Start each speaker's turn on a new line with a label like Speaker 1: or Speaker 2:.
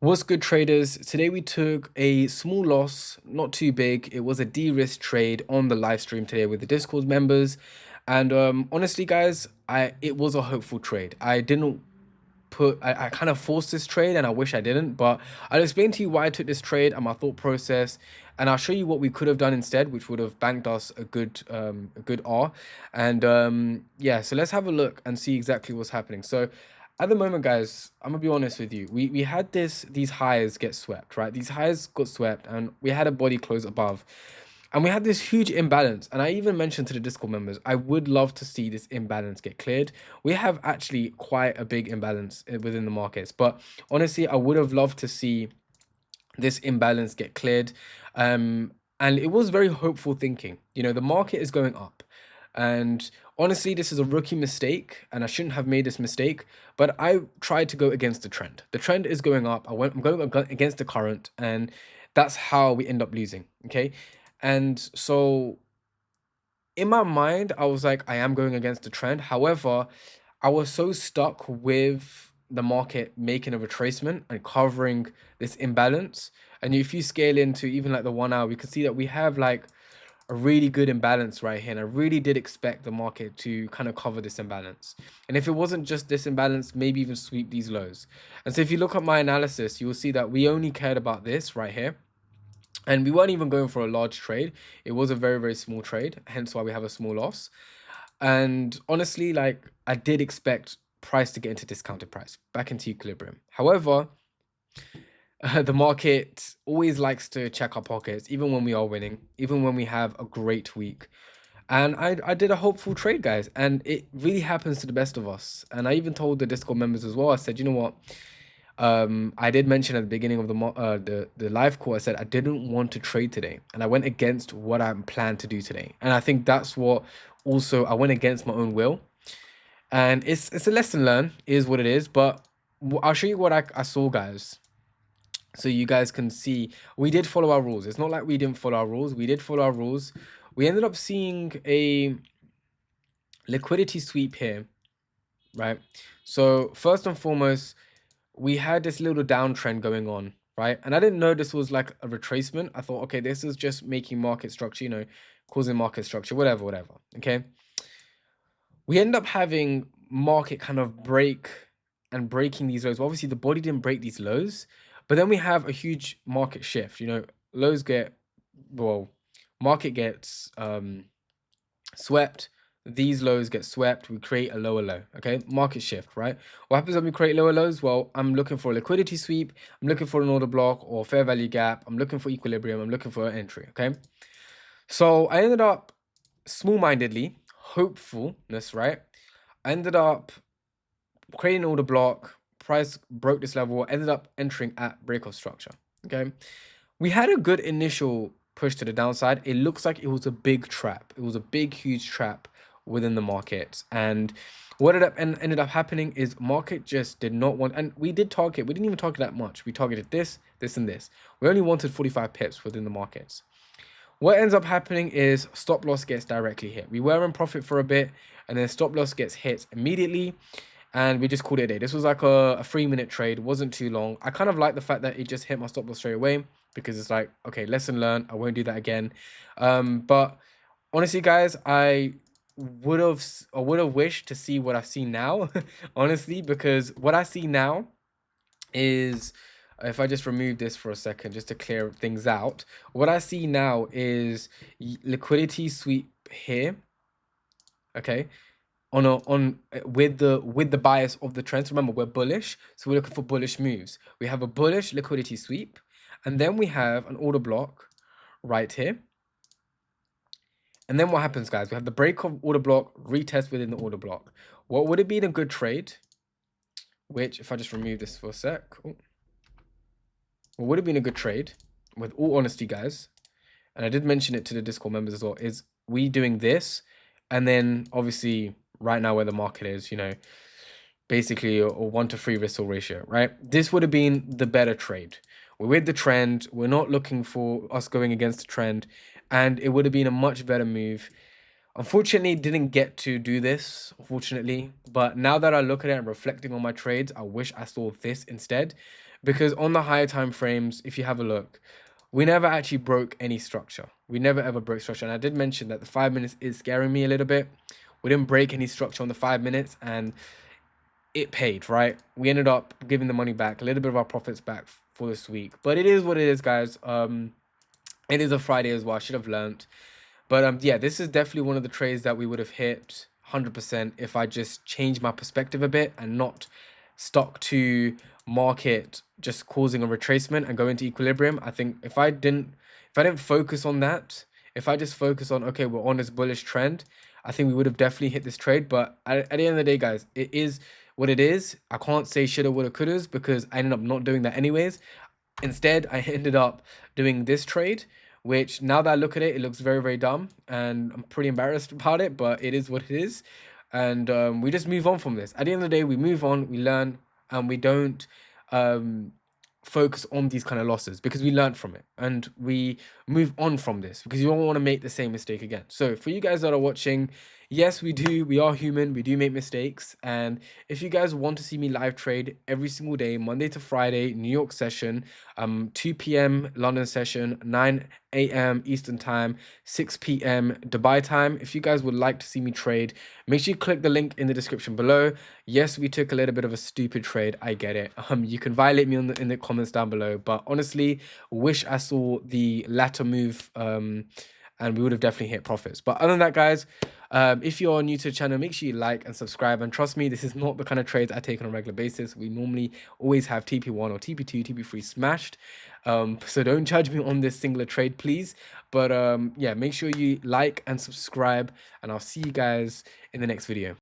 Speaker 1: What's good, traders? Today we took a small loss, not too big. It was a de-risk trade on the live stream today with the Discord members. And honestly, guys, it was a hopeful trade. I didn't I kind of forced this trade and I wish I didn't, but I'll explain to you why I took this trade and my thought process, and I'll show you what we could have done instead, which would have banked us a good R. And yeah, so let's have a look and see exactly what's happening. So at the moment, guys, I'm gonna be honest with you. We had these highs get swept, right? These highs got swept and we had a body close above. And we had this huge imbalance. And I even mentioned to the Discord members, I would love to see this imbalance get cleared. We have actually quite a big imbalance within the markets. But honestly, I would have loved to see this imbalance get cleared. And it was very hopeful thinking. You know, the market is going up. And honestly, this is a rookie mistake, and I shouldn't have made this mistake. But I tried to go against the trend. The trend is going up. I'm going against the current, and that's how we end up losing. Okay, and so in my mind, I was like, I am going against the trend. However, I was so stuck with the market making a retracement and covering this imbalance. And if you scale into even like the 1 hour, we could see that we have like a really good imbalance right here. And I really did expect the market to kind of cover this imbalance. And if it wasn't just this imbalance, maybe even sweep these lows. And so if you look at my analysis, you will see that we only cared about this right here. And we weren't even going for a large trade. It was a very, very small trade, hence why we have a small loss. And honestly, like I did expect price to get into discounted price, back into equilibrium. However, the market always likes to check our pockets, even when we are winning, even when we have a great week. And I did a hopeful trade, guys, and it really happens to the best of us. And I even told the Discord members as well. I said, you know what? I did mention at the beginning of the live call, I said I didn't want to trade today, and I went against what I planned to do today. And I think that's what also I went against my own will. And it's a lesson learned, is what it is. But I'll show you what I saw, guys, so you guys can see we did follow our rules. It's not like we didn't follow our rules. We did follow our rules. We ended up seeing a liquidity sweep here, right? So first and foremost, we had this little downtrend going on, right? And I didn't know this was like a retracement. I thought, okay, this is just making market structure, you know, causing market structure, whatever, whatever. Okay. We end up having market kind of breaking these lows. Well, obviously, the body didn't break these lows, but then we have a huge market shift. You know, lows get, well, market gets swept. These lows get swept. We create a lower low. Okay, market shift, right? What happens when we create lower lows? Well, I'm looking for a liquidity sweep. I'm looking for an order block or fair value gap. I'm looking for equilibrium. I'm looking for an entry. Okay, so I ended up small-mindedly, hopefulness, right? I ended up creating an order block. Price broke this level. Ended up entering at breakout structure. Okay, we had a good initial push to the downside. It looks like it was a big trap. It was a big, huge trap within the market. And what ended up happening is market just did not want, and we did target, we didn't even target that much. We targeted this, this, and this. We only wanted 45 pips within the markets. What ends up happening is stop loss gets directly hit. We were in profit for a bit, and then stop loss gets hit immediately, and we just called it a day. This was like a 3-minute trade. It wasn't too long. I kind of like the fact that it just hit my stop loss straight away, because it's like, okay, lesson learned. I won't do that again. But honestly, guys, I would have wished to see what I see now, honestly, because what I see now is, if I just remove this for a second just to clear things out, what I see now is liquidity sweep here, okay, on with the bias of the trends. Remember, we're bullish, so we're looking for bullish moves. We have a bullish liquidity sweep, and then we have an order block right here. And then what happens, guys? We have the break of order block, retest within the order block. What would have been a good trade, which, if I just remove this for a sec, what would have been a good trade, with all honesty, guys, and I did mention it to the Discord members as well, is we doing this, and then obviously right now where the market is, you know, basically a 1-to-3 risk ratio, right? This would have been the better trade. We're with the trend. We're not looking for us going against the trend, and it would have been a much better move. Unfortunately, didn't get to do this, unfortunately. But now that I look at it and reflecting on my trades, I wish I saw this instead, because on the higher time frames, if you have a look, we never actually broke any structure. We never ever broke structure. And I did mention that the 5 minutes is scaring me a little bit. We didn't break any structure on the 5 minutes, and it paid, right? We ended up giving the money back, a little bit of our profits back for this week. But it is what it is, guys. It is a Friday as well. I should have learned. But yeah, this is definitely one of the trades that we would have hit 100% if I just changed my perspective a bit and not stuck to market just causing a retracement and go into equilibrium. I think if I didn't focus on that, if I just focus on, okay, we're on this bullish trend, I think we would have definitely hit this trade. But at the end of the day, guys, it is what it is. I can't say shoulda, woulda, couldas because I ended up not doing that anyways. Instead, I ended up doing this trade, which now that I look at it, it looks very, very dumb, and I'm pretty embarrassed about it, but it is what it is. And we just move on from this. At the end of the day, we move on, we learn, and we don't um, focus on these kind of losses because we learned from it, and we move on from this because you don't want to make the same mistake again. So for you guys that are watching, yes, we are human, we do make mistakes. And if you guys want to see me live trade every single day, Monday to Friday, New York session, 2 p.m. London session, 9 a.m. Eastern time, 6 p.m. Dubai time, if you guys would like to see me trade, make sure you click the link in the description below. Yes, we took a little bit of a stupid trade, I get it. You can violate me in the comments down below, but honestly, wish I saw the latter move, and we would have definitely hit profits. But other than that, guys, if you're new to the channel, make sure you like and subscribe. And trust me, this is not the kind of trades I take on a regular basis. We normally always have TP1 or TP2, TP3 smashed. So don't judge me on this singular trade, please. But yeah, make sure you like and subscribe, and I'll see you guys in the next video.